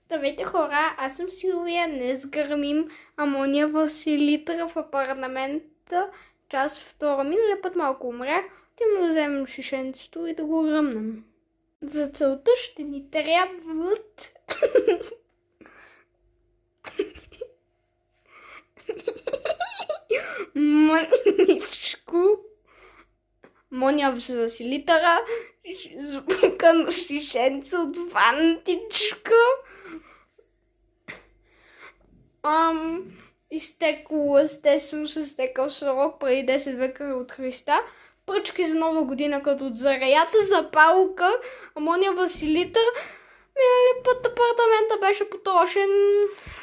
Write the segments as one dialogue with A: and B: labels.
A: Здравейте хора, аз съм Силвия, днес гърмим Амония Василитра в апартамента, част втора. Миналия път малко умрях, отивам да вземем шишенцето и да го ръмнем. За целта ще ни трябват мъничко, Амония Василитра, звукано шишенце от вантичка, изтекло, естествено се стекал срок преди 10 века от Христа. Пръчки за нова година като от зараята, запалка, Амония Василитър. Минали път апартамента беше потрошен,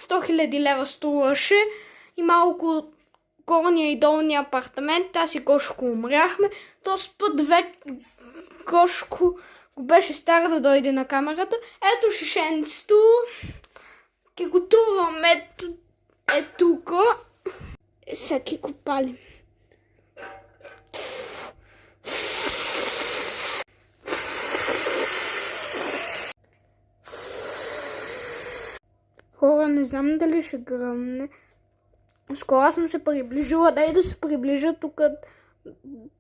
A: 100 000 лева струваше и малко горния и долния апартамент. Аз и Гошко умряхме. Този път вече Гошко го беше стар да дойде на камерата. Ето шишенцето. Ки готуваме тук. Всеки го палим. Хора, не знам дали ще гръмне. Скоро съм се приближила, дай да се приближа тук,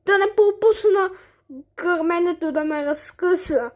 A: да не пропусна гърменето да ме разкъса.